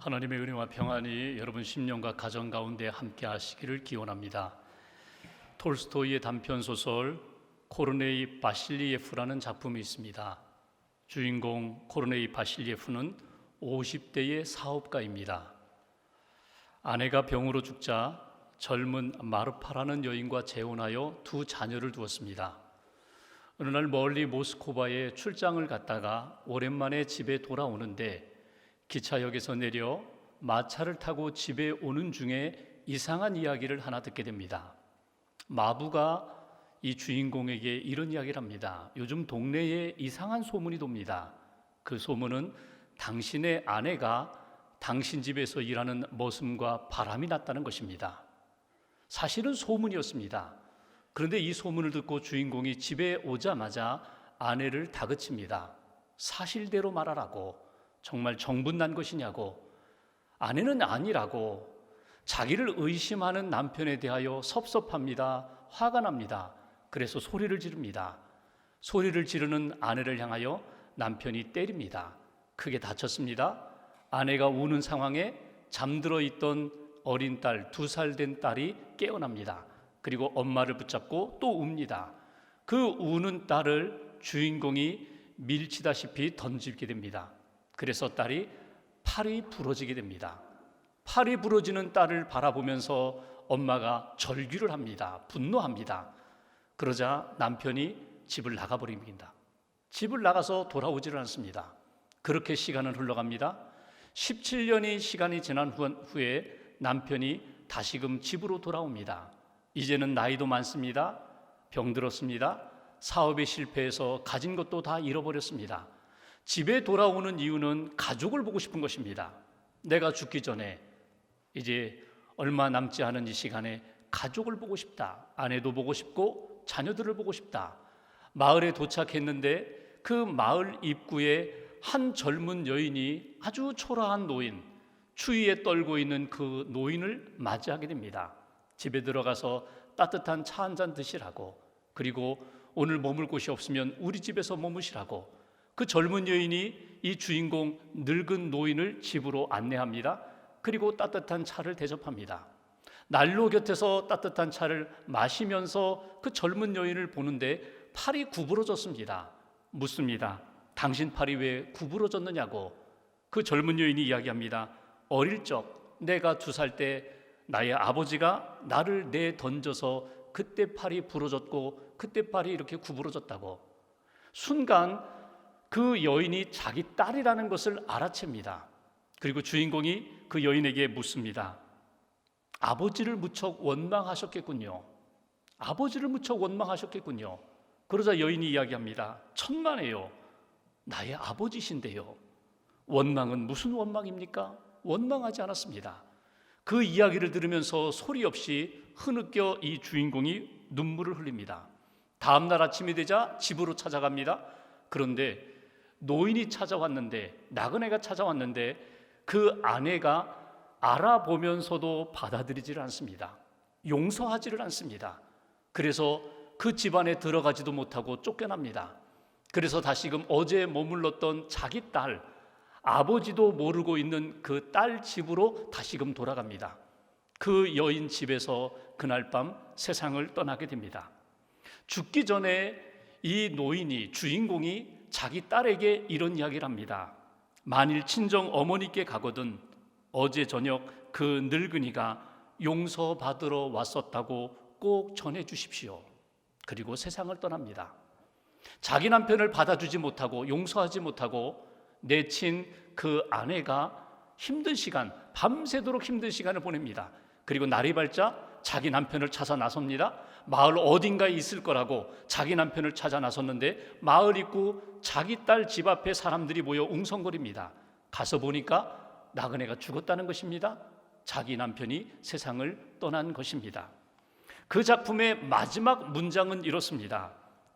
하나님의 은혜와 평안이 여러분 심령과 가정 가운데 함께 하시기를 기원합니다. 톨스토이의 단편 소설 코르네이 바실리예프라는 작품이 있습니다. 주인공 코르네이 바실리예프는 50대의 사업가입니다. 아내가 병으로 죽자 젊은 마르파라는 여인과 재혼하여 두 자녀를 두었습니다. 어느 날 멀리 모스크바에 출장을 갔다가 오랜만에 집에 돌아오는데 기차역에서 내려 마차를 타고 집에 오는 중에 이상한 이야기를 하나 듣게 됩니다. 마부가 이 주인공에게 이런 이야기를 합니다. 요즘 동네에 이상한 소문이 돕니다. 그 소문은 당신의 아내가 당신 집에서 일하는 머슴과 바람이 났다는 것입니다. 사실은 소문이었습니다. 그런데 이 소문을 듣고 주인공이 집에 오자마자 아내를 다그칩니다. 사실대로 말하라고. 정말 정분난 것이냐고. 아내는 아니라고. 자기를 의심하는 남편에 대하여 섭섭합니다. 화가 납니다. 그래서 소리를 지릅니다. 소리를 지르는 아내를 향하여 남편이 때립니다. 크게 다쳤습니다. 아내가 우는 상황에 잠들어 있던 어린 딸, 2살 된 딸이 깨어납니다. 그리고 엄마를 붙잡고 또 웁니다. 그 우는 딸을 주인공이 밀치다시피 던지게 됩니다. 그래서 딸이 팔이 부러지게 됩니다. 팔이 부러지는 딸을 바라보면서 엄마가 절규를 합니다. 분노합니다. 그러자 남편이 집을 나가버립니다. 집을 나가서 돌아오지를 않습니다. 그렇게 시간은 흘러갑니다. 17년의 시간이 지난 후에 남편이 다시금 집으로 돌아옵니다. 이제는 나이도 많습니다. 병들었습니다. 사업에 실패해서 가진 것도 다 잃어버렸습니다. 집에 돌아오는 이유는 가족을 보고 싶은 것입니다. 내가 죽기 전에 이제 얼마 남지 않은 이 시간에 가족을 보고 싶다. 아내도 보고 싶고 자녀들을 보고 싶다. 마을에 도착했는데 그 마을 입구에 한 젊은 여인이 아주 초라한 노인, 추위에 떨고 있는 그 노인을 맞이하게 됩니다. 집에 들어가서 따뜻한 차 한 잔 드시라고, 그리고 오늘 머물 곳이 없으면 우리 집에서 머무시라고. 그 젊은 여인이 이 주인공 늙은 노인을 집으로 안내합니다. 그리고 따뜻한 차를 대접합니다. 난로 곁에서 따뜻한 차를 마시면서 그 젊은 여인을 보는데 팔이 구부러졌습니다. 묻습니다. 당신 팔이 왜 구부러졌느냐고. 그 젊은 여인이 이야기합니다. 어릴 적 내가 2살 때 나의 아버지가 나를 내던져서 그때 팔이 부러졌고 그때 팔이 이렇게 구부러졌다고. 순간 그 여인이 자기 딸이라는 것을 알아챕니다. 그리고 주인공이 그 여인에게 묻습니다. 아버지를 무척 원망하셨겠군요. 아버지를 무척 원망하셨겠군요. 그러자 여인이 이야기합니다. 천만에요. 나의 아버지신데요. 원망은 무슨 원망입니까? 원망하지 않았습니다. 그 이야기를 들으면서 소리 없이 흐느껴 이 주인공이 눈물을 흘립니다. 다음 날 아침이 되자 집으로 찾아갑니다. 그런데 노인이 찾아왔는데, 나그네가 찾아왔는데 그 아내가 알아보면서도 받아들이지를 않습니다. 용서하지를 않습니다. 그래서 그 집안에 들어가지도 못하고 쫓겨납니다. 그래서 다시금 어제 머물렀던 자기 딸, 아버지도 모르고 있는 그 딸 집으로 다시금 돌아갑니다. 그 여인 집에서 그날 밤 세상을 떠나게 됩니다. 죽기 전에 이 노인이, 주인공이 자기 딸에게 이런 이야기를 합니다. 만일 친정 어머니께 가거든 어제 저녁 그 늙은이가 용서받으러 왔었다고 꼭 전해주십시오. 그리고 세상을 떠납니다. 자기 남편을 받아주지 못하고 용서하지 못하고 내친 그 아내가 힘든 시간, 밤새도록 힘든 시간을 보냅니다. 그리고 날이 밝자 자기 남편을 찾아 나섭니다. 마을 어딘가에 있을 거라고 자기 남편을 찾아 나섰는데 마을 입구 자기 딸 집 앞에 사람들이 모여 웅성거립니다. 가서 보니까 나그네가 죽었다는 것입니다. 자기 남편이 세상을 떠난 것입니다. 그 작품의 마지막 문장은 이렇습니다.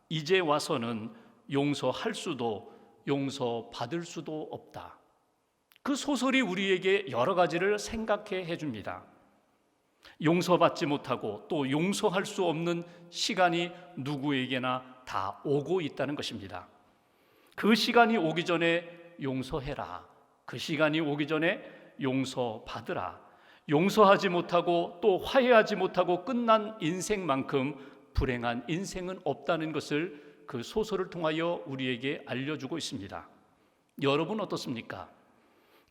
이제 와서는 용서할 수도 용서받을 수도 없다. 그 소설이 우리에게 여러 가지를 생각해 해줍니다. 용서받지 못하고 또 용서할 수 없는 시간이 누구에게나 다 오고 있다는 것입니다. 그 시간이 오기 전에 용서해라. 그 시간이 오기 전에 용서받으라. 용서하지 못하고 또 화해하지 못하고 끝난 인생만큼 불행한 인생은 없다는 것을 그 소설을 통하여 우리에게 알려주고 있습니다. 여러분 어떻습니까?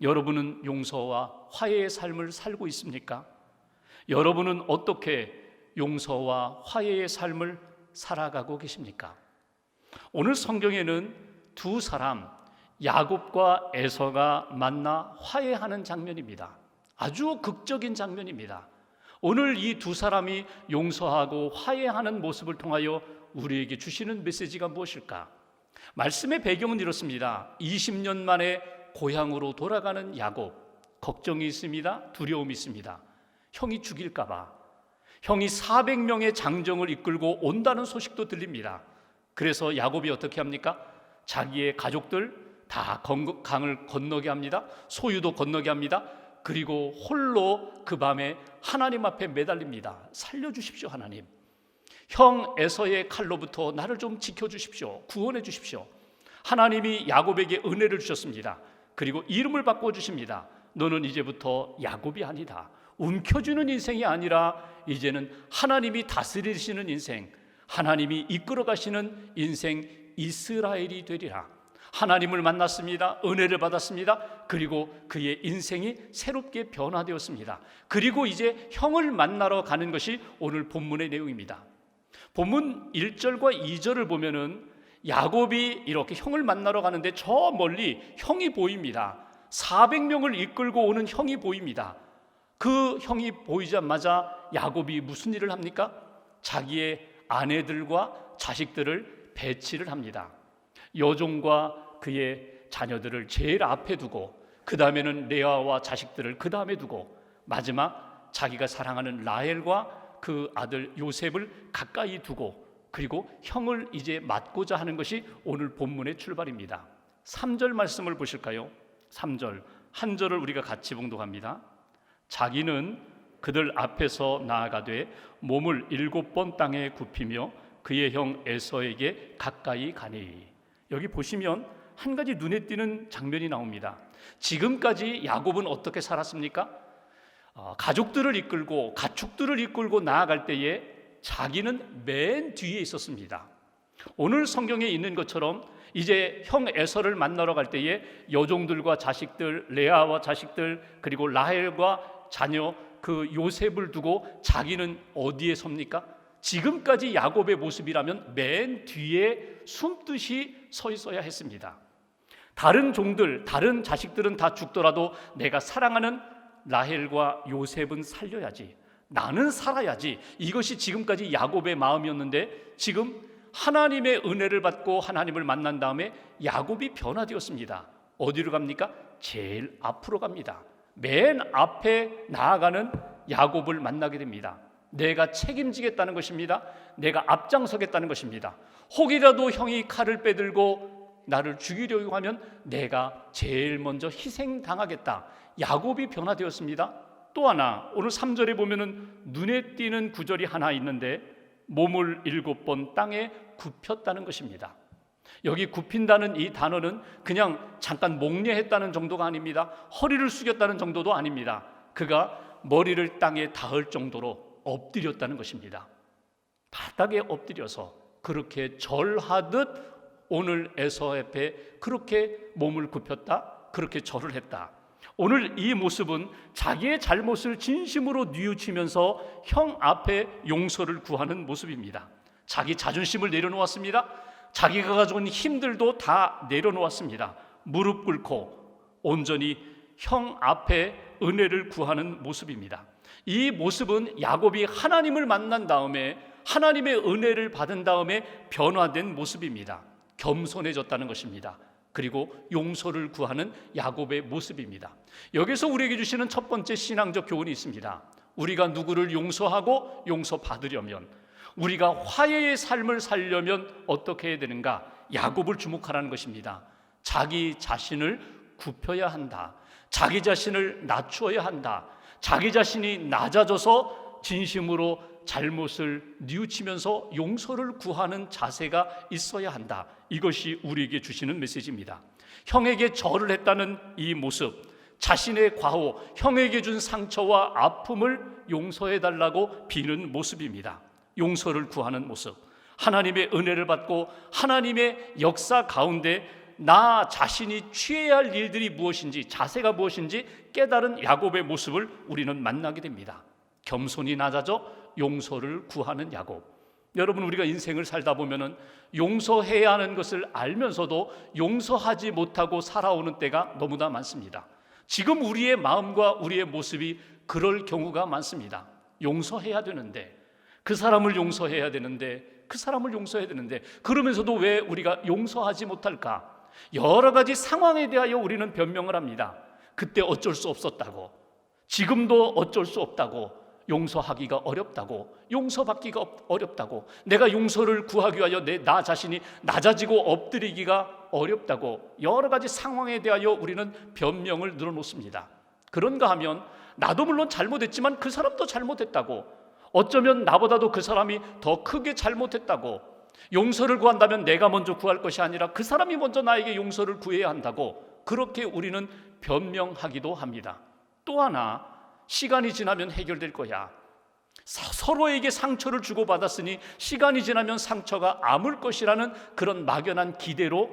여러분은 용서와 화해의 삶을 살고 있습니까? 여러분은 어떻게 용서와 화해의 삶을 살아가고 계십니까? 오늘 성경에는 두 사람, 야곱과 에서가 만나 화해하는 장면입니다. 아주 극적인 장면입니다. 오늘 이 두 사람이 용서하고 화해하는 모습을 통하여 우리에게 주시는 메시지가 무엇일까? 말씀의 배경은 이렇습니다. 20년 만에 고향으로 돌아가는 야곱, 걱정이 있습니다. 두려움이 있습니다. 형이 죽일까 봐. 형이 400명의 장정을 이끌고 온다는 소식도 들립니다. 그래서 야곱이 어떻게 합니까? 자기의 가족들 다 강을 건너게 합니다. 소유도 건너게 합니다. 그리고 홀로 그 밤에 하나님 앞에 매달립니다. 살려주십시오, 하나님. 형 에서의 칼로부터 나를 좀 지켜주십시오. 구원해 주십시오. 하나님이 야곱에게 은혜를 주셨습니다. 그리고 이름을 바꿔주십니다. 너는 이제부터 야곱이 아니다. 움켜쥐는 인생이 아니라 이제는 하나님이 다스리시는 인생, 하나님이 이끌어 가시는 인생 이스라엘이 되리라. 하나님을 만났습니다. 은혜를 받았습니다. 그리고 그의 인생이 새롭게 변화되었습니다. 그리고 이제 형을 만나러 가는 것이 오늘 본문의 내용입니다. 본문 1절과 2절을 보면은 야곱이 이렇게 형을 만나러 가는데 저 멀리 형이 보입니다. 400명을 이끌고 오는 형이 보입니다. 그 형이 보이자마자 야곱이 무슨 일을 합니까? 자기의 아내들과 자식들을 배치를 합니다. 여종과 그의 자녀들을 제일 앞에 두고 그 다음에는 레아와 자식들을 그 다음에 두고 마지막 자기가 사랑하는 라헬과 그 아들 요셉을 가까이 두고 그리고 형을 이제 맞고자 하는 것이 오늘 본문의 출발입니다. 3절 말씀을 보실까요? 3절 한 절을 우리가 같이 봉독합니다. 자기는 그들 앞에서 나아가되 몸을 7번 땅에 굽히며 그의 형 에서에게 가까이 가니. 여기 보시면 한 가지 눈에 띄는 장면이 나옵니다. 지금까지 야곱은 어떻게 살았습니까? 가족들을 이끌고 가축들을 이끌고 나아갈 때에 자기는 맨 뒤에 있었습니다. 오늘 성경에 있는 것처럼 이제 형 에서를 만나러 갈 때에 여종들과 자식들, 레아와 자식들, 그리고 라헬과 자녀 그 요셉을 두고 자기는 어디에 섭니까? 지금까지 야곱의 모습이라면 맨 뒤에 숨듯이 서 있어야 했습니다. 다른 종들, 다른 자식들은 다 죽더라도 내가 사랑하는 라헬과 요셉은 살려야지, 나는 살아야지, 이것이 지금까지 야곱의 마음이었는데 지금 하나님의 은혜를 받고 하나님을 만난 다음에 야곱이 변화되었습니다. 어디로 갑니까? 제일 앞으로 갑니다. 맨 앞에 나아가는 야곱을 만나게 됩니다. 내가 책임지겠다는 것입니다. 내가 앞장서겠다는 것입니다. 혹이라도 형이 칼을 빼들고 나를 죽이려고 하면 내가 제일 먼저 희생당하겠다. 야곱이 변화되었습니다. 또 하나 오늘 3절에 보면은 눈에 띄는 구절이 하나 있는데 몸을 7번 땅에 굽혔다는 것입니다. 여기 굽힌다는 이 단어는 그냥 잠깐 목례했다는 정도가 아닙니다. 허리를 숙였다는 정도도 아닙니다. 그가 머리를 땅에 닿을 정도로 엎드렸다는 것입니다. 바닥에 엎드려서 그렇게 절하듯 오늘 에서 앞에 그렇게 몸을 굽혔다, 그렇게 절을 했다. 오늘 이 모습은 자기의 잘못을 진심으로 뉘우치면서 형 앞에 용서를 구하는 모습입니다. 자기 자존심을 내려놓았습니다. 자기가 가져온 힘들도 다 내려놓았습니다. 무릎 꿇고 온전히 형 앞에 은혜를 구하는 모습입니다. 이 모습은 야곱이 하나님을 만난 다음에 하나님의 은혜를 받은 다음에 변화된 모습입니다. 겸손해졌다는 것입니다. 그리고 용서를 구하는 야곱의 모습입니다. 여기서 우리에게 주시는 첫 번째 신앙적 교훈이 있습니다. 우리가 누구를 용서하고 용서받으려면, 우리가 화해의 삶을 살려면 어떻게 해야 되는가? 야곱을 주목하라는 것입니다. 자기 자신을 굽혀야 한다. 자기 자신을 낮추어야 한다. 자기 자신이 낮아져서 진심으로 잘못을 뉘우치면서 용서를 구하는 자세가 있어야 한다. 이것이 우리에게 주시는 메시지입니다. 형에게 절을 했다는 이 모습, 자신의 과오, 형에게 준 상처와 아픔을 용서해달라고 비는 모습입니다. 용서를 구하는 모습, 하나님의 은혜를 받고 하나님의 역사 가운데 나 자신이 취해야 할 일들이 무엇인지, 자세가 무엇인지 깨달은 야곱의 모습을 우리는 만나게 됩니다. 겸손히 낮아져 용서를 구하는 야곱. 여러분, 우리가 인생을 살다 보면은 용서해야 하는 것을 알면서도 용서하지 못하고 살아오는 때가 너무나 많습니다. 지금 우리의 마음과 우리의 모습이 그럴 경우가 많습니다. 용서해야 되는데, 그 사람을 용서해야 되는데, 그 사람을 용서해야 되는데, 그러면서도 왜 우리가 용서하지 못할까? 여러 가지 상황에 대하여 우리는 변명을 합니다. 그때 어쩔 수 없었다고, 지금도 어쩔 수 없다고, 용서하기가 어렵다고, 용서받기가 어렵다고, 내가 용서를 구하기 위하여 나 자신이 낮아지고 엎드리기가 어렵다고, 여러 가지 상황에 대하여 우리는 변명을 늘어놓습니다. 그런가 하면 나도 물론 잘못했지만 그 사람도 잘못했다고, 어쩌면 나보다도 그 사람이 더 크게 잘못했다고, 용서를 구한다면 내가 먼저 구할 것이 아니라 그 사람이 먼저 나에게 용서를 구해야 한다고, 그렇게 우리는 변명하기도 합니다. 또 하나, 시간이 지나면 해결될 거야, 서로에게 상처를 주고받았으니 시간이 지나면 상처가 아물 것이라는 그런 막연한 기대로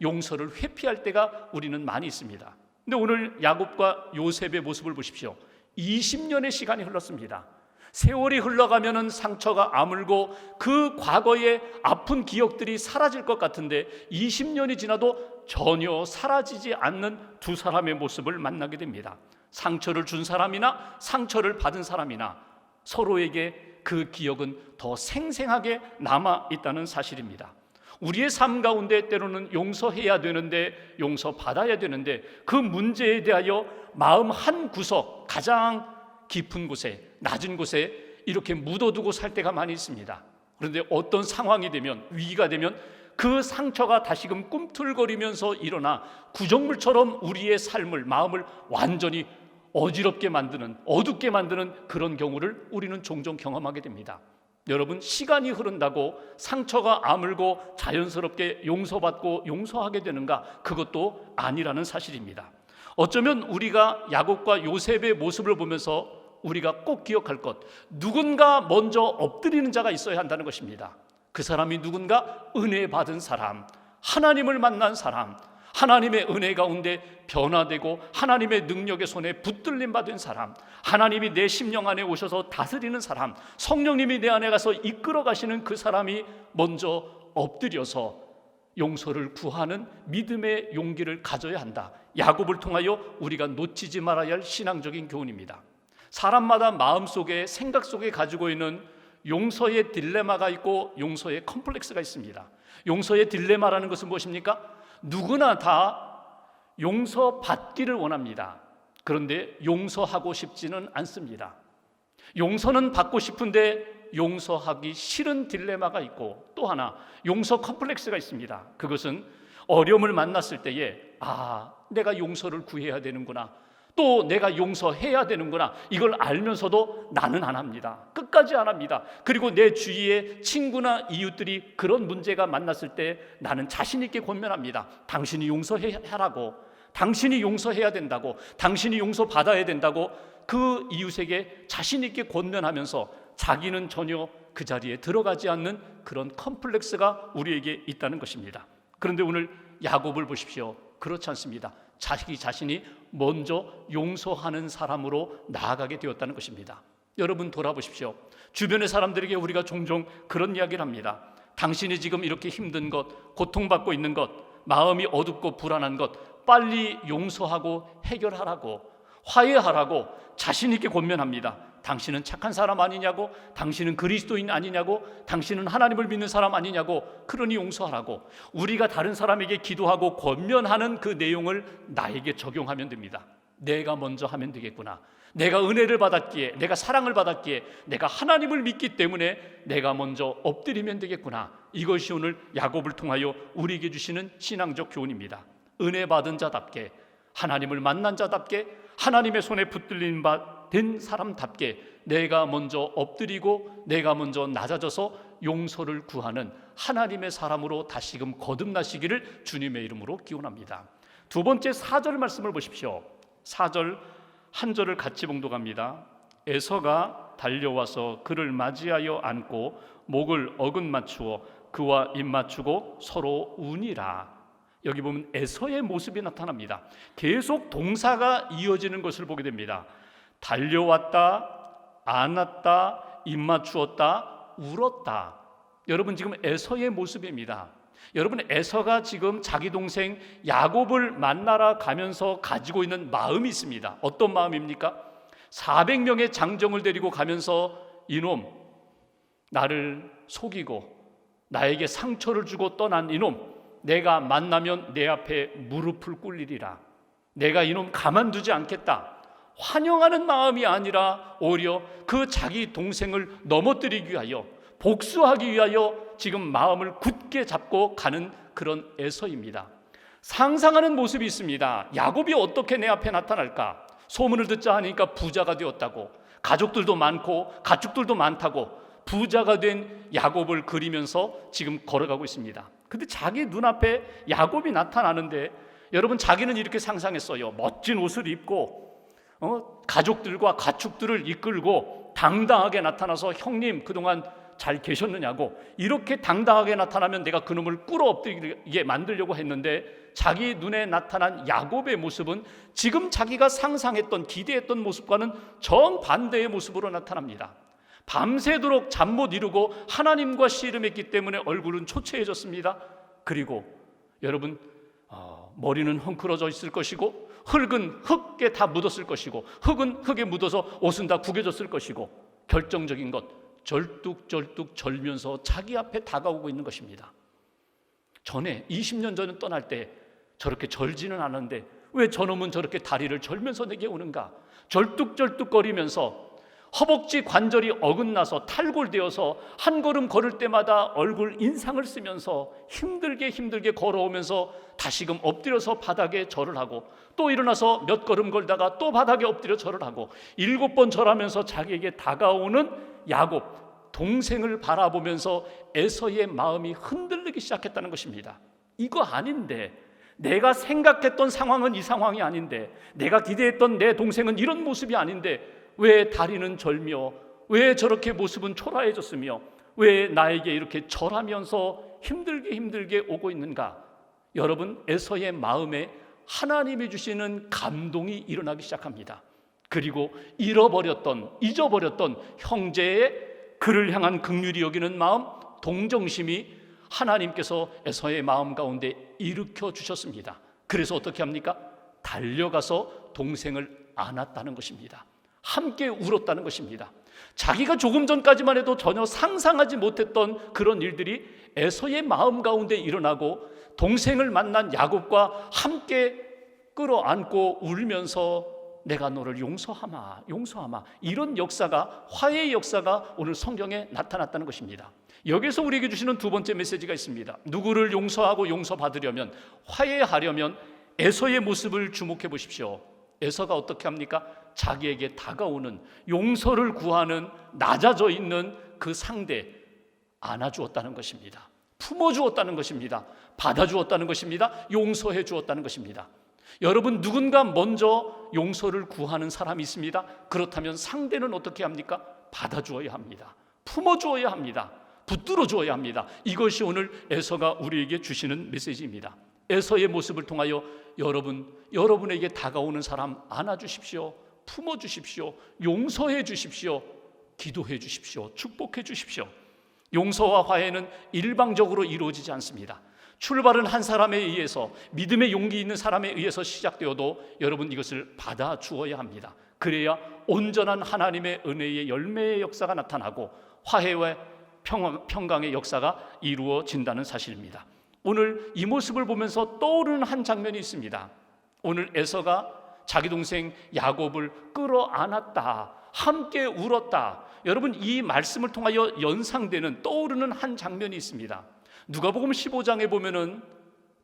용서를 회피할 때가 우리는 많이 있습니다. 근데 오늘 야곱과 요셉의 모습을 보십시오. 20년의 시간이 흘렀습니다. 세월이 흘러가면은 상처가 아물고 그 과거의 아픈 기억들이 사라질 것 같은데 20년이 지나도 전혀 사라지지 않는 두 사람의 모습을 만나게 됩니다. 상처를 준 사람이나 상처를 받은 사람이나 서로에게 그 기억은 더 생생하게 남아있다는 사실입니다. 우리의 삶 가운데 때로는 용서해야 되는데, 용서받아야 되는데, 그 문제에 대하여 마음 한 구석, 가장 깊은 곳에, 낮은 곳에 이렇게 묻어두고 살 때가 많이 있습니다. 그런데 어떤 상황이 되면, 위기가 되면 그 상처가 다시금 꿈틀거리면서 일어나 구정물처럼 우리의 삶을, 마음을 완전히 어지럽게 만드는, 어둡게 만드는 그런 경우를 우리는 종종 경험하게 됩니다. 여러분, 시간이 흐른다고 상처가 아물고 자연스럽게 용서받고 용서하게 되는가? 그것도 아니라는 사실입니다. 어쩌면 우리가 야곱과 요셉의 모습을 보면서 우리가 꼭 기억할 것, 누군가 먼저 엎드리는 자가 있어야 한다는 것입니다. 그 사람이 누군가? 은혜 받은 사람, 하나님을 만난 사람, 하나님의 은혜 가운데 변화되고 하나님의 능력의 손에 붙들림 받은 사람, 하나님이 내 심령 안에 오셔서 다스리는 사람, 성령님이 내 안에 가서 이끌어 가시는 그 사람이 먼저 엎드려서 용서를 구하는 믿음의 용기를 가져야 한다. 야곱을 통하여 우리가 놓치지 말아야 할 신앙적인 교훈입니다. 사람마다 마음속에, 생각 속에 가지고 있는 용서의 딜레마가 있고 용서의 컴플렉스가 있습니다. 용서의 딜레마라는 것은 무엇입니까? 누구나 다 용서받기를 원합니다. 그런데 용서하고 싶지는 않습니다. 용서는 받고 싶은데 용서하기 싫은 딜레마가 있고, 또 하나 용서 컴플렉스가 있습니다. 그것은 어려움을 만났을 때에 내가 용서를 구해야 되는구나, 또 내가 용서해야 되는구나, 이걸 알면서도 나는 안 합니다. 끝까지 안 합니다. 그리고 내 주위의 친구나 이웃들이 그런 문제가 만났을 때 나는 자신 있게 권면합니다. 당신이 용서하라고, 당신이 용서해야 된다고, 당신이 용서받아야 된다고 그 이웃에게 자신 있게 권면하면서 자기는 전혀 그 자리에 들어가지 않는 그런 컴플렉스가 우리에게 있다는 것입니다. 그런데 오늘 야곱을 보십시오. 그렇지 않습니다. 자기 자신이 먼저 용서하는 사람으로 나아가게 되었다는 것입니다. 여러분, 돌아보십시오. 주변의 사람들에게 우리가 종종 그런 이야기를 합니다. 당신이 지금 이렇게 힘든 것, 고통받고 있는 것, 마음이 어둡고 불안한 것 빨리 용서하고 해결하라고, 화해하라고 자신 있게 권면합니다. 당신은 착한 사람 아니냐고, 당신은 그리스도인 아니냐고, 당신은 하나님을 믿는 사람 아니냐고, 그러니 용서하라고. 우리가 다른 사람에게 기도하고 권면하는 그 내용을 나에게 적용하면 됩니다. 내가 먼저 하면 되겠구나. 내가 은혜를 받았기에, 내가 사랑을 받았기에, 내가 하나님을 믿기 때문에 내가 먼저 엎드리면 되겠구나. 이것이 오늘 야곱을 통하여 우리에게 주시는 신앙적 교훈입니다. 은혜 받은 자답게, 하나님을 만난 자답게, 하나님의 손에 붙들린 바 된 사람답게 내가 먼저 엎드리고 내가 먼저 낮아져서 용서를 구하는 하나님의 사람으로 다시금 거듭나시기를 주님의 이름으로 기원합니다. 두 번째 4절 말씀을 보십시오. 4절 한 절을 같이 봉독합니다. 에서가 달려와서 그를 맞이하여 안고 목을 어긋 맞추어 그와 입 맞추고 서로 우니라. 여기 보면 에서의 모습이 나타납니다. 계속 동사가 이어지는 것을 보게 됩니다. 달려왔다, 안았다, 입 맞추었다, 울었다. 여러분, 지금 에서의 모습입니다. 여러분, 에서가 지금 자기 동생 야곱을 만나러 가면서 가지고 있는 마음이 있습니다. 어떤 마음입니까? 400명의 장정을 데리고 가면서 이놈, 나를 속이고 나에게 상처를 주고 떠난 이놈, 내가 만나면 내 앞에 무릎을 꿇리리라. 내가 이놈 가만두지 않겠다. 환영하는 마음이 아니라 오히려 그 자기 동생을 넘어뜨리기 위하여, 복수하기 위하여 지금 마음을 굳게 잡고 가는 그런 에서입니다. 상상하는 모습이 있습니다. 야곱이 어떻게 내 앞에 나타날까? 소문을 듣자 하니까 부자가 되었다고, 가족들도 많고 가축들도 많다고 부자가 된 야곱을 그리면서 지금 걸어가고 있습니다. 근데 자기 눈앞에 야곱이 나타나는데, 여러분, 자기는 이렇게 상상했어요. 멋진 옷을 입고 가족들과 가축들을 이끌고 당당하게 나타나서 형님 그동안 잘 계셨느냐고, 이렇게 당당하게 나타나면 내가 그놈을 꿇어 엎드리게 만들려고 했는데, 자기 눈에 나타난 야곱의 모습은 지금 자기가 상상했던, 기대했던 모습과는 정반대의 모습으로 나타납니다. 밤새도록 잠 못 이루고 하나님과 씨름했기 때문에 얼굴은 초췌해졌습니다. 그리고 여러분, 머리는 헝클어져 있을 것이고, 흙은 흙에 다 묻었을 것이고, 흙은 흙에 묻어서 옷은 다 구겨졌을 것이고, 결정적인 것, 절뚝절뚝 절면서 자기 앞에 다가오고 있는 것입니다. 전에 20년 전에 떠날 때 저렇게 절지는 않았는데 왜 저놈은 저렇게 다리를 절면서 내게 오는가? 절뚝절뚝거리면서 허벅지 관절이 어긋나서 탈골되어서 한 걸음 걸을 때마다 얼굴 인상을 쓰면서 힘들게 걸어오면서 다시금 엎드려서 바닥에 절을 하고, 또 일어나서 몇 걸음 걸다가 또 바닥에 엎드려 절을 하고, 7번 절하면서 자기에게 다가오는 야곱, 동생을 바라보면서 에서의 마음이 흔들리기 시작했다는 것입니다. 이거 아닌데, 내가 생각했던 상황은 이 상황이 아닌데, 내가 기대했던 내 동생은 이런 모습이 아닌데 왜 다리는 절며, 왜 저렇게 모습은 초라해졌으며, 왜 나에게 이렇게 절하면서 힘들게 오고 있는가? 여러분, 에서의 마음에 하나님이 주시는 감동이 일어나기 시작합니다. 그리고 잊어버렸던 형제의 그를 향한 긍휼히 여기는 마음, 동정심이 하나님께서 에서의 마음 가운데 일으켜 주셨습니다. 그래서 어떻게 합니까? 달려가서 동생을 안았다는 것입니다. 함께 울었다는 것입니다. 자기가 조금 전까지만 해도 전혀 상상하지 못했던 그런 일들이 에서의 마음 가운데 일어나고, 동생을 만난 야곱과 함께 끌어안고 울면서 내가 너를 용서하마 이런 역사가, 화해의 역사가 오늘 성경에 나타났다는 것입니다. 여기서 우리에게 주시는 두 번째 메시지가 있습니다. 누구를 용서하고 용서받으려면, 화해하려면 에서의 모습을 주목해 보십시오. 에서가 어떻게 합니까? 자기에게 다가오는, 용서를 구하는, 낮아져 있는 그 상대 안아주었다는 것입니다. 품어주었다는 것입니다. 받아주었다는 것입니다. 용서해 주었다는 것입니다. 여러분, 누군가 먼저 용서를 구하는 사람이 있습니다. 그렇다면 상대는 어떻게 합니까? 받아주어야 합니다. 품어주어야 합니다. 붙들어 주어야 합니다. 이것이 오늘 에서가 우리에게 주시는 메시지입니다. 에서의 모습을 통하여 여러분에게 다가오는 사람 안아주십시오. 품어주십시오. 용서해 주십시오. 기도해 주십시오. 축복해 주십시오. 용서와 화해는 일방적으로 이루어지지 않습니다. 출발은 한 사람에 의해서, 믿음의 용기 있는 사람에 의해서 시작되어도 여러분, 이것을 받아주어야 합니다. 그래야 온전한 하나님의 은혜의 열매의 역사가 나타나고 화해와 평강의 역사가 이루어진다는 사실입니다. 오늘 이 모습을 보면서 떠오르는 한 장면이 있습니다. 오늘 에서가 자기 동생 야곱을 끌어안았다, 함께 울었다. 여러분, 이 말씀을 통하여 연상되는, 떠오르는 한 장면이 있습니다. 누가복음 15장에 보면은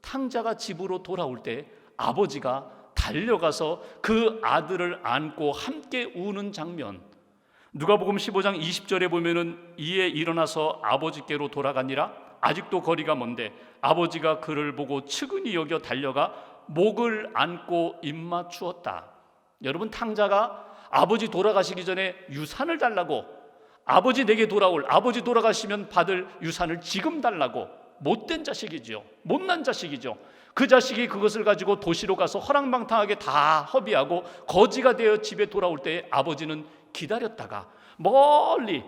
탕자가 집으로 돌아올 때 아버지가 달려가서 그 아들을 안고 함께 우는 장면, 누가복음 15장 20절에 보면은 이에 일어나서 아버지께로 돌아가니라. 아직도 거리가 먼데 아버지가 그를 보고 측은히 여겨 달려가 목을 안고 입맞추었다. 여러분, 탕자가 아버지 돌아가시기 전에 유산을 달라고, 아버지 내게 돌아올, 아버지 돌아가시면 받을 유산을 지금 달라고, 못된 자식이죠. 못난 자식이죠. 그 자식이 그것을 가지고 도시로 가서 허랑방탕하게 다 허비하고 거지가 되어 집에 돌아올 때 아버지는 기다렸다가 멀리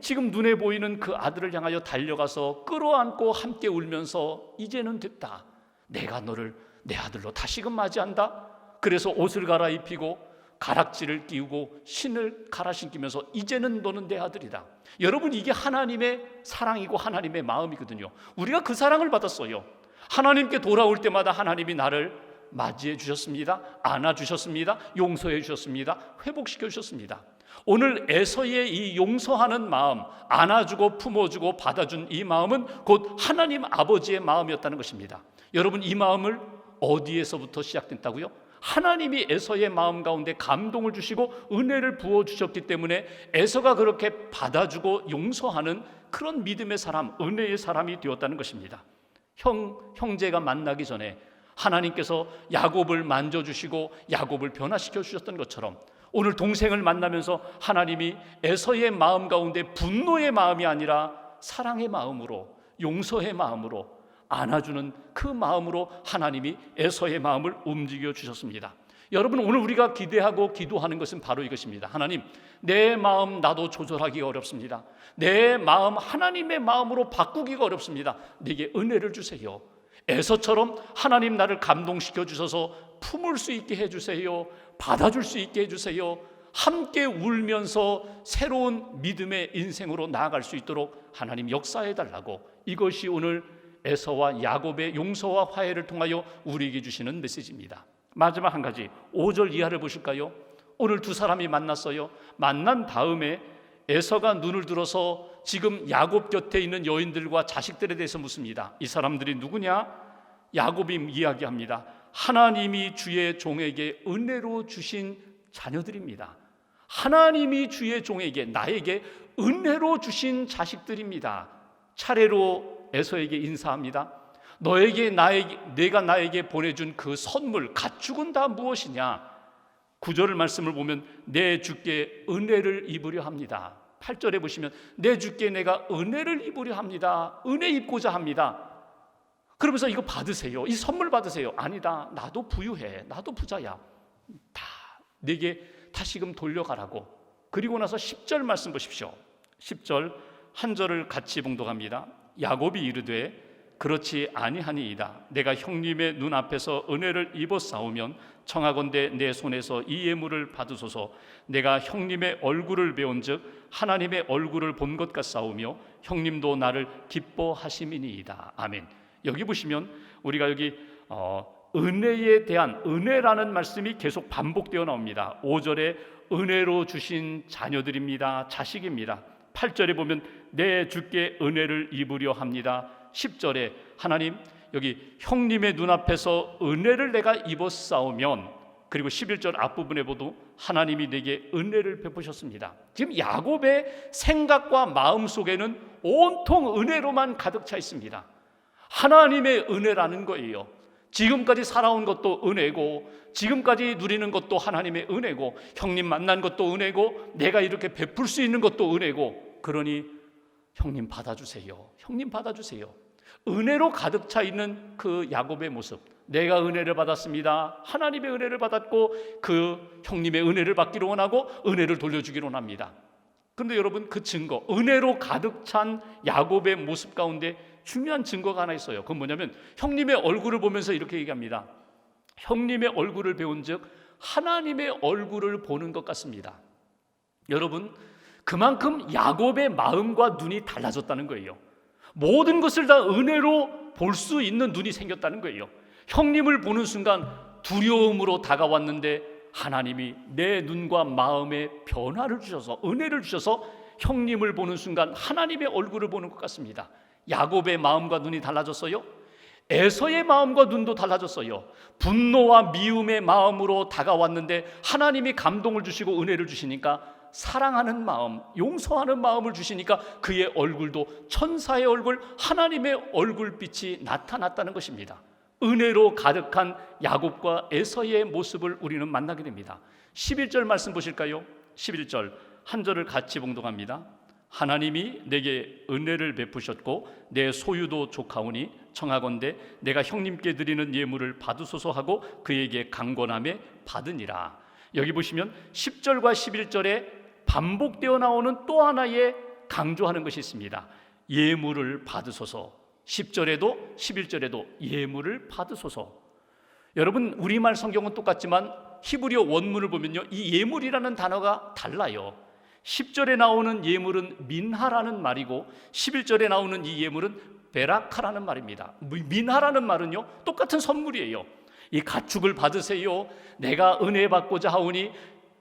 지금 눈에 보이는 그 아들을 향하여 달려가서 끌어안고 함께 울면서 이제는 됐다. 내가 너를 내 아들로 다시금 맞이한다. 그래서 옷을 갈아입히고 가락지를 끼우고 신을 갈아 신기면서 이제는 너는 내 아들이다. 여러분, 이게 하나님의 사랑이고 하나님의 마음이거든요. 우리가 그 사랑을 받았어요. 하나님께 돌아올 때마다 하나님이 나를 맞이해 주셨습니다. 안아 주셨습니다. 용서해 주셨습니다. 회복시켜 주셨습니다. 오늘 에서의 이 용서하는 마음, 안아주고 품어주고 받아준 이 마음은 곧 하나님 아버지의 마음이었다는 것입니다. 여러분, 이 마음을 어디에서부터 시작됐다고요? 하나님이 에서의 마음 가운데 감동을 주시고 은혜를 부어주셨기 때문에 에서가 그렇게 받아주고 용서하는 그런 믿음의 사람, 은혜의 사람이 되었다는 것입니다. 형제가 만나기 전에 하나님께서 야곱을 만져주시고 야곱을 변화시켜 주셨던 것처럼 오늘 동생을 만나면서 하나님이 에서의 마음 가운데 분노의 마음이 아니라 사랑의 마음으로, 용서의 마음으로, 안아주는 그 마음으로 하나님이 에서의 마음을 움직여 주셨습니다. 여러분, 오늘 우리가 기대하고 기도하는 것은 바로 이것입니다. 하나님, 내 마음 나도 조절하기가 어렵습니다. 내 마음 하나님의 마음으로 바꾸기가 어렵습니다. 내게 은혜를 주세요. 에서처럼 하나님 나를 감동시켜 주셔서 품을 수 있게 해주세요. 받아줄 수 있게 해주세요. 함께 울면서 새로운 믿음의 인생으로 나아갈 수 있도록 하나님 역사해달라고, 이것이 오늘 에서와 야곱의 용서와 화해를 통하여 우리에게 주시는 메시지입니다. 마지막 한 가지, 5절 이하를 보실까요? 오늘 두 사람이 만났어요. 만난 다음에 에서가 눈을 들어서 지금 야곱 곁에 있는 여인들과 자식들에 대해서 묻습니다. 이 사람들이 누구냐? 야곱이 이야기합니다. 하나님이 주의 종에게 은혜로 주신 자녀들입니다. 하나님이 주의 종에게, 나에게 은혜로 주신 자식들입니다. 차례로 에서에게 인사합니다. 내가 나에게 보내준 그 선물, 가축은 다 무엇이냐? 9절 말씀을 보면 내 주께 은혜를 입으려 합니다. 8절에 보시면 내 주께 내가 은혜를 입으려 합니다. 은혜 입고자 합니다. 그러면서 이거 받으세요. 이 선물 받으세요. 아니다, 나도 부유해, 나도 부자야, 다 내게 다시금 돌려가라고. 그리고 나서 10절 말씀 보십시오. 10절 한 절을 같이 봉독합니다. 야곱이 이르되 그렇지 아니하니이다. 내가 형님의 눈앞에서 은혜를 입었사오면 청하건대 내 손에서 이 예물을 받으소서. 내가 형님의 얼굴을 배운즉 하나님의 얼굴을 본 것 같사오며 형님도 나를 기뻐하심이니이다. 아멘. 여기 보시면 우리가 여기 은혜에 대한, 은혜라는 말씀이 계속 반복되어 나옵니다. 5절에 은혜로 주신 자녀들입니다. 자식입니다. 8절에 보면 내 주께 은혜를 입으려 합니다. 10절에 하나님, 여기 형님의 눈앞에서 은혜를 내가 입었사오면, 그리고 11절 앞부분에 보도 하나님이 내게 은혜를 베푸셨습니다. 지금 야곱의 생각과 마음 속에는 온통 은혜로만 가득 차 있습니다. 하나님의 은혜라는 거예요. 지금까지 살아온 것도 은혜고, 지금까지 누리는 것도 하나님의 은혜고, 형님 만난 것도 은혜고, 내가 이렇게 베풀 수 있는 것도 은혜고, 그러니 형님 받아주세요. 형님 받아주세요. 은혜로 가득 차 있는 그 야곱의 모습, 내가 은혜를 받았습니다. 하나님의 은혜를 받았고 그 형님의 은혜를 받기를 원하고 은혜를 돌려주기를 원합니다. 그런데 여러분, 그 증거, 은혜로 가득 찬 야곱의 모습 가운데 중요한 증거가 하나 있어요. 그건 뭐냐면 형님의 얼굴을 보면서 이렇게 얘기합니다. 형님의 얼굴을 배운 즉 하나님의 얼굴을 보는 것 같습니다. 여러분, 그만큼 야곱의 마음과 눈이 달라졌다는 거예요. 모든 것을 다 은혜로 볼 수 있는 눈이 생겼다는 거예요. 형님을 보는 순간 두려움으로 다가왔는데 하나님이 내 눈과 마음에 변화를 주셔서, 은혜를 주셔서 형님을 보는 순간 하나님의 얼굴을 보는 것 같습니다. 야곱의 마음과 눈이 달라졌어요. 에서의 마음과 눈도 달라졌어요. 분노와 미움의 마음으로 다가왔는데 하나님이 감동을 주시고 은혜를 주시니까 사랑하는 마음, 용서하는 마음을 주시니까 그의 얼굴도 천사의 얼굴, 하나님의 얼굴빛이 나타났다는 것입니다. 은혜로 가득한 야곱과 에서의 모습을 우리는 만나게 됩니다. 11절 말씀 보실까요? 11절 한 절을 같이 봉독합니다. 하나님이 내게 은혜를 베푸셨고 내 소유도 족하오니 청하건대 내가 형님께 드리는 예물을 받으소서 하고 그에게 강권함에 받으니라. 여기 보시면 10절과 11절에 반복되어 나오는 또 하나의 강조하는 것이 있습니다. 예물을 받으소서. 10절에도 11절에도 예물을 받으소서. 여러분, 우리말 성경은 똑같지만 히브리어 원문을 보면요, 이 예물이라는 단어가 달라요. 10절에 나오는 예물은 민하라는 말이고 11절에 나오는 이 예물은 베라카라는 말입니다. 민하라는 말은요, 똑같은 선물이에요. 이 가축을 받으세요. 내가 은혜 받고자 하오니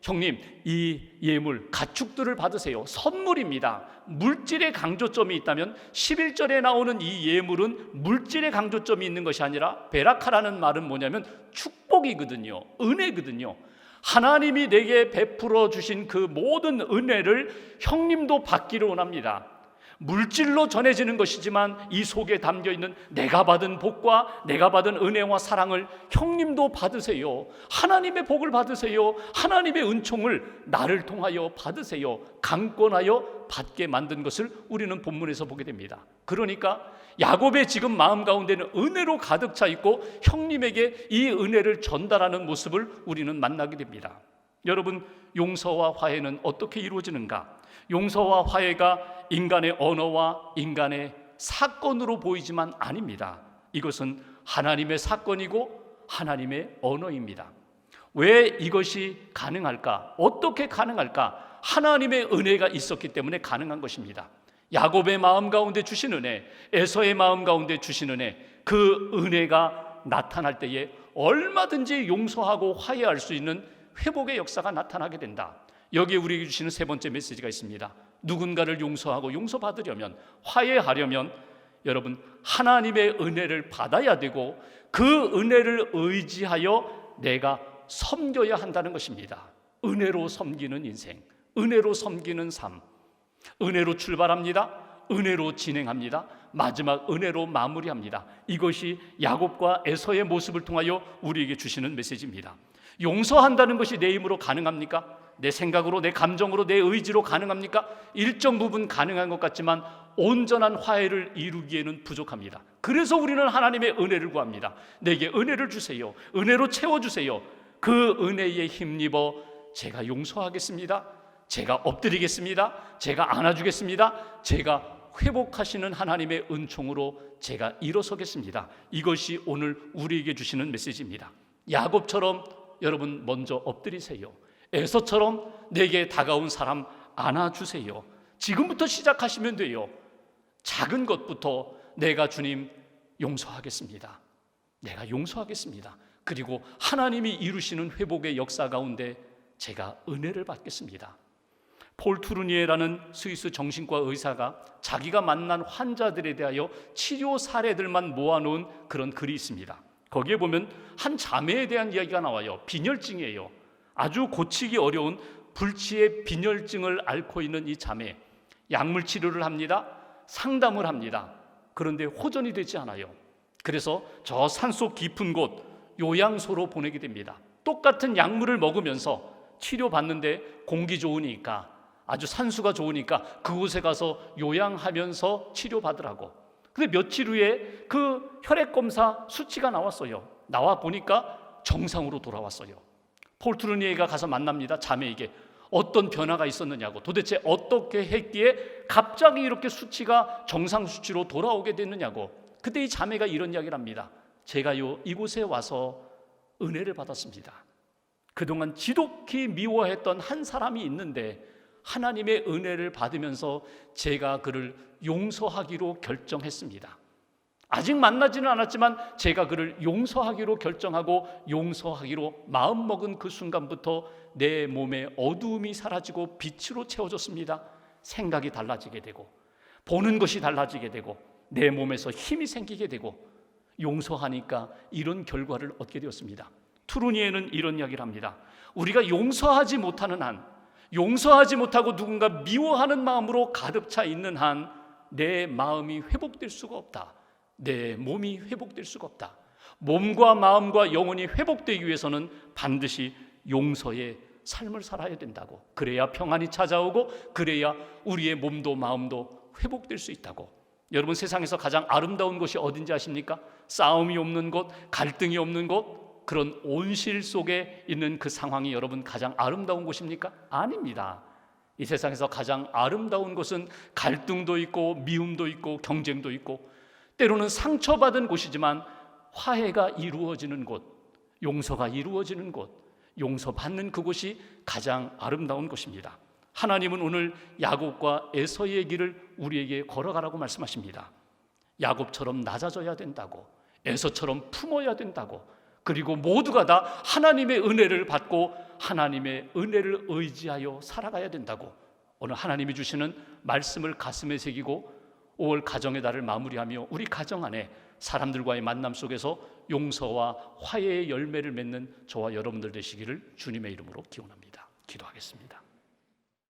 형님, 이 예물 가축들을 받으세요. 선물입니다. 물질의 강조점이 있다면 11절에 나오는 이 예물은 물질의 강조점이 있는 것이 아니라 베라카라는 말은 뭐냐면 축복이거든요. 은혜거든요. 하나님이 내게 베풀어 주신 그 모든 은혜를 형님도 받기를 원합니다. 물질로 전해지는 것이지만 이 속에 담겨있는 내가 받은 복과 내가 받은 은혜와 사랑을 형님도 받으세요. 하나님의 복을 받으세요. 하나님의 은총을 나를 통하여 받으세요. 강권하여 받게 만든 것을 우리는 본문에서 보게 됩니다. 그러니까 야곱의 지금 마음 가운데는 은혜로 가득 차 있고 형님에게 이 은혜를 전달하는 모습을 우리는 만나게 됩니다. 여러분, 용서와 화해는 어떻게 이루어지는가? 용서와 화해가 인간의 언어와 인간의 사건으로 보이지만 아닙니다. 이것은 하나님의 사건이고 하나님의 언어입니다. 왜 이것이 가능할까? 어떻게 가능할까? 하나님의 은혜가 있었기 때문에 가능한 것입니다. 야곱의 마음 가운데 주신 은혜, 에서의 마음 가운데 주신 은혜, 그 은혜가 나타날 때에 얼마든지 용서하고 화해할 수 있는 회복의 역사가 나타나게 된다. 여기에 우리에게 주시는 세 번째 메시지가 있습니다. 누군가를 용서하고 용서받으려면, 화해하려면 여러분, 하나님의 은혜를 받아야 되고 그 은혜를 의지하여 내가 섬겨야 한다는 것입니다. 은혜로 섬기는 인생, 은혜로 섬기는 삶, 은혜로 출발합니다. 은혜로 진행합니다. 마지막 은혜로 마무리합니다. 이것이 야곱과 에서의 모습을 통하여 우리에게 주시는 메시지입니다. 용서한다는 것이 내 힘으로 가능합니까? 내 생각으로, 내 감정으로, 내 의지로 가능합니까? 일정 부분 가능한 것 같지만 온전한 화해를 이루기에는 부족합니다. 그래서 우리는 하나님의 은혜를 구합니다. 내게 은혜를 주세요. 은혜로 채워주세요. 그 은혜에 힘입어 제가 용서하겠습니다. 제가 엎드리겠습니다. 제가 안아주겠습니다. 제가 회복하시는 하나님의 은총으로 제가 일어서겠습니다. 이것이 오늘 우리에게 주시는 메시지입니다. 야곱처럼 여러분 먼저 엎드리세요. 에서처럼 내게 다가온 사람 안아주세요. 지금부터 시작하시면 돼요. 작은 것부터 내가 주님 용서하겠습니다. 내가 용서하겠습니다. 그리고 하나님이 이루시는 회복의 역사 가운데 제가 은혜를 받겠습니다. 폴 투르니에라는 스위스 정신과 의사가 자기가 만난 환자들에 대하여 치료 사례들만 모아놓은 그런 글이 있습니다. 거기에 보면 한 자매에 대한 이야기가 나와요. 빈혈증이에요. 아주 고치기 어려운 불치의 빈혈증을 앓고 있는 이 자매, 약물 치료를 합니다. 상담을 합니다. 그런데 호전이 되지 않아요. 그래서 저 산속 깊은 곳 요양소로 보내게 됩니다. 똑같은 약물을 먹으면서 치료받는데 공기 좋으니까, 아주 산수가 좋으니까 그곳에 가서 요양하면서 치료받으라고. 근데 며칠 후에 그 혈액검사 수치가 나왔어요. 나와 보니까 정상으로 돌아왔어요. 폴 투르니에가 가서 만납니다. 자매에게 어떤 변화가 있었느냐고, 도대체 어떻게 했기에 갑자기 이렇게 수치가 정상 수치로 돌아오게 됐느냐고. 그때 이 자매가 이런 이야기를 합니다. 제가요 이곳에 와서 은혜를 받았습니다. 그동안 지독히 미워했던 한 사람이 있는데 하나님의 은혜를 받으면서 제가 그를 용서하기로 결정했습니다. 아직 만나지는 않았지만 제가 그를 용서하기로 결정하고 용서하기로 마음먹은 그 순간부터 내 몸에 어두움이 사라지고 빛으로 채워졌습니다. 생각이 달라지게 되고 보는 것이 달라지게 되고 내 몸에서 힘이 생기게 되고 용서하니까 이런 결과를 얻게 되었습니다. 투르니에는 이런 이야기를 합니다. 우리가 용서하지 못하는 한, 용서하지 못하고 누군가 미워하는 마음으로 가득 차 있는 한 내 마음이 회복될 수가 없다. 내 몸이 회복될 수가 없다. 몸과 마음과 영혼이 회복되기 위해서는 반드시 용서의 삶을 살아야 된다고. 그래야 평안이 찾아오고 그래야 우리의 몸도 마음도 회복될 수 있다고. 여러분, 세상에서 가장 아름다운 곳이 어딘지 아십니까? 싸움이 없는 곳, 갈등이 없는 곳, 그런 온실 속에 있는 그 상황이 여러분 가장 아름다운 곳입니까? 아닙니다. 이 세상에서 가장 아름다운 곳은 갈등도 있고 미움도 있고 경쟁도 있고 때로는 상처받은 곳이지만 화해가 이루어지는 곳, 용서가 이루어지는 곳, 용서받는 그곳이 가장 아름다운 곳입니다. 하나님은 오늘 야곱과 에서의 길을 우리에게 걸어가라고 말씀하십니다. 야곱처럼 낮아져야 된다고, 에서처럼 품어야 된다고, 그리고 모두가 다 하나님의 은혜를 받고 하나님의 은혜를 의지하여 살아가야 된다고. 오늘 하나님이 주시는 말씀을 가슴에 새기고 5월 가정의 달을 마무리하며 우리 가정 안에 사람들과의 만남 속에서 용서와 화해의 열매를 맺는 저와 여러분들 되시기를 주님의 이름으로 기원합니다. 기도하겠습니다.